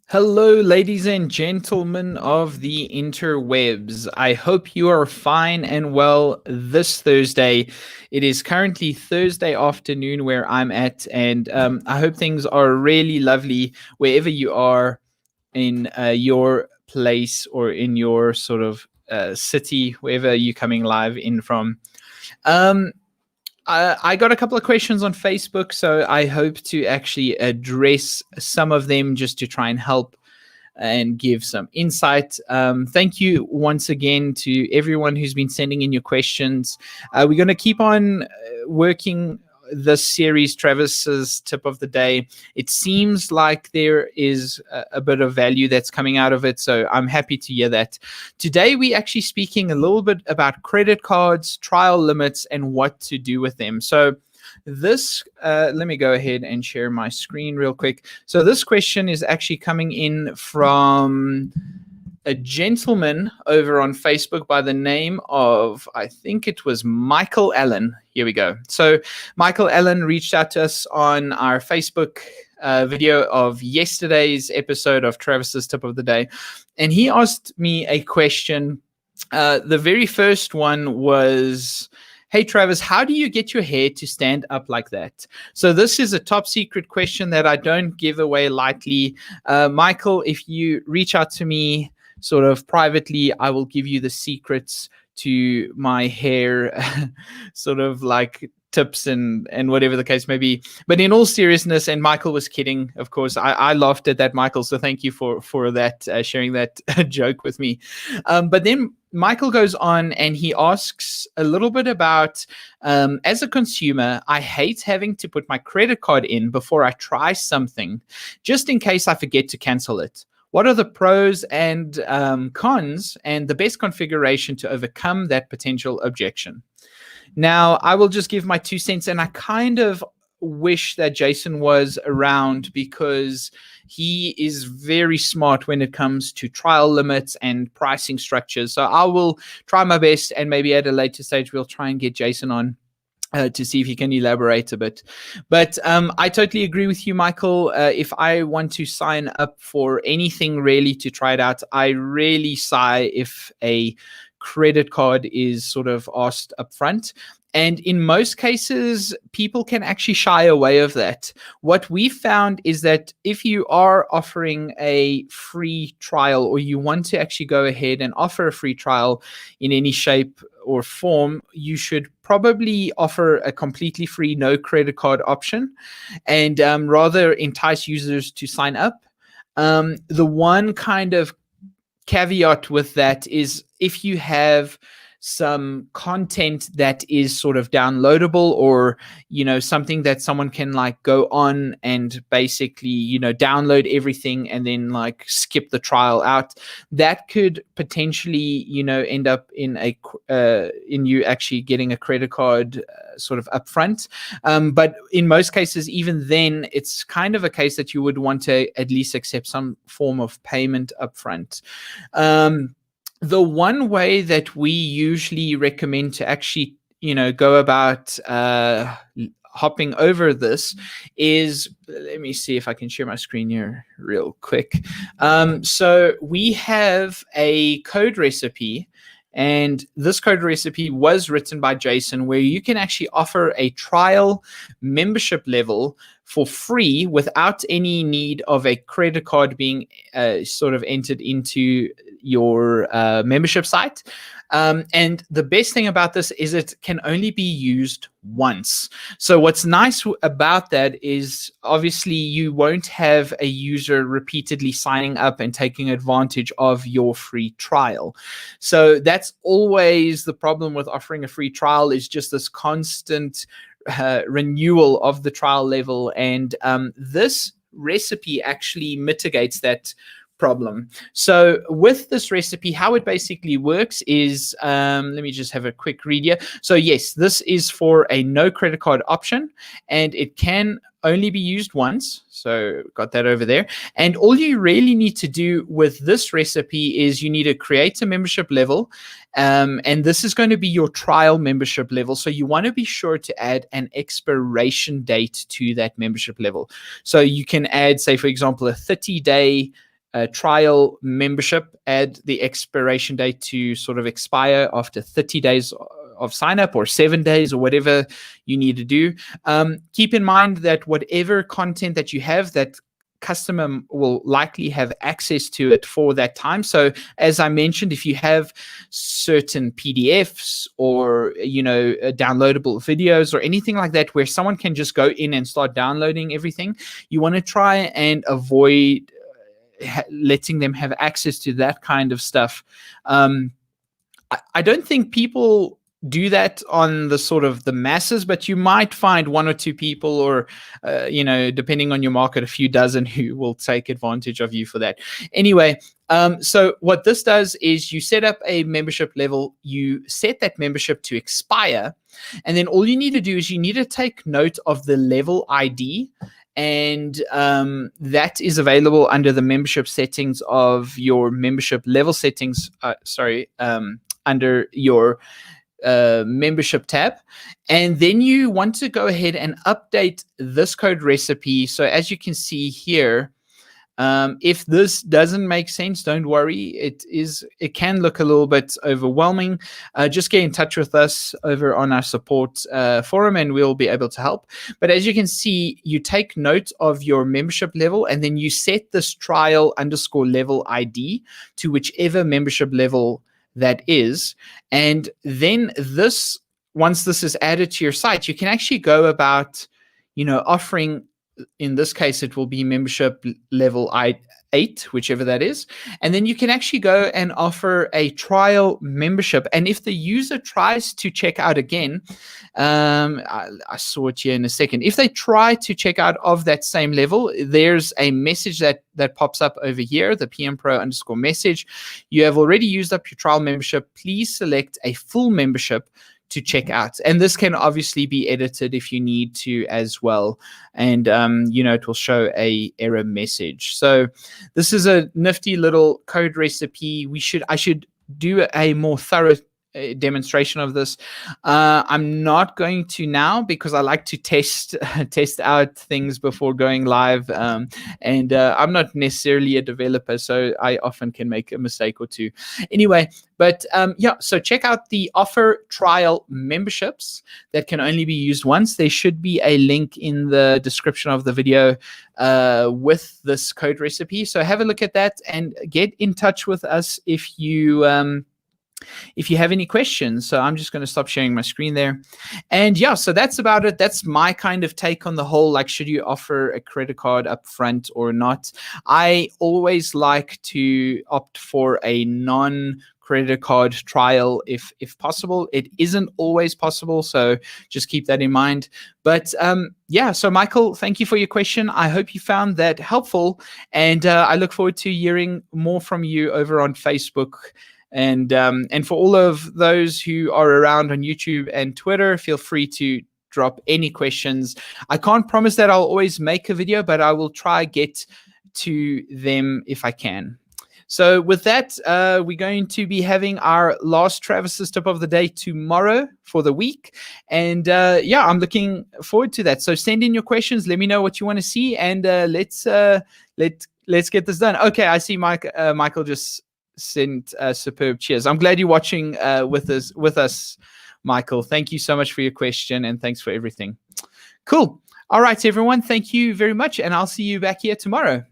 Hello, ladies and gentlemen of the interwebs. I hope you are fine and well this Thursday. It is currently Thursday afternoon where I'm at, and I hope things are really lovely wherever you are in your place or in your sort of city, wherever you're coming live in from. Um, I got a couple of questions on Facebook, so I hope to actually address some of them just to try and help and give some insight. Thank you once again to everyone who's been sending in your questions. We're going to keep on working this series, Travis's tip of the day. It seems like there is a bit of value that's coming out of it, so I'm happy to hear that. Today, we're actually speaking a little bit about credit cards, trial limits, and what to do with them. So, let me go ahead and share my screen real quick. So this question is actually coming in from a gentleman over on Facebook by the name of, I think it was Michael Allen. Here we go. So Michael Allen reached out to us on our Facebook video of yesterday's episode of Travis's Tip of the Day. And he asked me a question. The very first one was, hey, Travis, how do you get your hair to stand up like that? So this is a top secret question that I don't give away lightly. Michael, if you reach out to me sort of privately, I will give you the secrets to my hair sort of like tips and whatever the case may be. But in all seriousness, and Michael was kidding, of course, I laughed at that, Michael. So thank you for that, sharing that joke with me. But then Michael goes on and he asks a little bit about, as a consumer, I hate having to put my credit card in before I try something, just in case I forget to cancel it. What are the pros and cons and the best configuration to overcome that potential objection? Now, I will just give my 2 cents, and I kind of wish that Jason was around because he is very smart when it comes to trial limits and pricing structures. So I will try my best, and maybe at a later stage, we'll try and get Jason on to see if he can elaborate a bit. But I totally agree with you, Michael. If I want to sign up for anything really to try it out, I really sigh if a credit card is sort of asked up front. And in most cases, people can actually shy away of that. What we found is that if you are offering a free trial, or you want to actually go ahead and offer a free trial in any shape or form, you should probably offer a completely free no credit card option and rather entice users to sign up. The one kind of caveat with that is if you have some content that is sort of downloadable, or something that someone can like go on and basically download everything and then like skip the trial out, that could potentially end up in you actually getting a credit card sort of upfront. But in most cases, even then, it's kind of a case that you would want to at least accept some form of payment upfront. The one way that we usually recommend to actually, go about hopping over this is, let me see if I can share my screen here real quick. So we have a code recipe, and this code recipe was written by Jason, where you can actually offer a trial membership level for free without any need of a credit card being sort of entered into your membership site. And the best thing about this is it can only be used once. So what's nice about that is obviously you won't have a user repeatedly signing up and taking advantage of your free trial. So that's always the problem with offering a free trial, is just this constant renewal of the trial level. And this recipe actually mitigates that problem. So with this recipe, how it basically works is, let me just have a quick read here. So yes, this is for a no credit card option, and it can only be used once. So got that over there. And all you really need to do with this recipe is you need to create a membership level. And this is going to be your trial membership level. So you want to be sure to add an expiration date to that membership level. So you can add, say, for example, a 30-day trial membership, add the expiration date to sort of expire after 30 days of sign up, or 7 days, or whatever you need to do. Keep in mind that whatever content that you have, that customer will likely have access to it for that time. So as I mentioned, if you have certain PDFs or downloadable videos or anything like that where someone can just go in and start downloading everything, you want to try and avoid letting them have access to that kind of stuff. I don't think people do that on the sort of the masses, but you might find one or two people, or depending on your market, a few dozen who will take advantage of you for that. Anyway, so what this does is you set up a membership level, you set that membership to expire, and then all you need to do is you need to take note of the level ID, and that is available under the membership settings of your membership level settings. Under your membership tab. And then you want to go ahead and update this code recipe. So as you can see here, if this doesn't make sense, don't worry. It can look a little bit overwhelming. Just get in touch with us over on our support forum, and we'll be able to help. But as you can see, you take note of your membership level, and then you set this trial _ level ID to whichever membership level that is. And then once this is added to your site, you can actually go about, offering, in this case, it will be membership level 8, whichever that is. And then you can actually go and offer a trial membership. And if the user tries to check out again, I saw it here in a second. If they try to check out of that same level, there's a message that pops up over here, the PM Pro _ message. You have already used up your trial membership. Please select a full membership to check out. And this can obviously be edited if you need to as well. And, it will show a error message. So this is a nifty little code recipe. I should do a more thorough demonstration of this. I'm not going to now, because I like to test out things before going live, and I'm not necessarily a developer, so I often can make a mistake or two. Anyway, but so check out the offer trial memberships that can only be used once. There should be a link in the description of the video with this code recipe. So have a look at that and get in touch with us if you have any questions. So I'm just going to stop sharing my screen there. And yeah, so that's about it. That's my kind of take on the whole, like, should you offer a credit card up front or not? I always like to opt for a non-credit card trial if possible. It isn't always possible, so just keep that in mind. But yeah, so Michael, thank you for your question. I hope you found that helpful, and I look forward to hearing more from you over on Facebook. And for all of those who are around on YouTube and Twitter, feel free to drop any questions. I can't promise that I'll always make a video, but I will try get to them if I can. So with that, we're going to be having our last Travis's tip of the day tomorrow for the week. And yeah, I'm looking forward to that. So send in your questions. Let me know what you want to see, and let's get this done. Okay, I see Michael just sent superb cheers. I'm glad you're watching with us, Michael. Thank you so much for your question, and thanks for everything. Cool. All right, everyone. Thank you very much, and I'll see you back here tomorrow.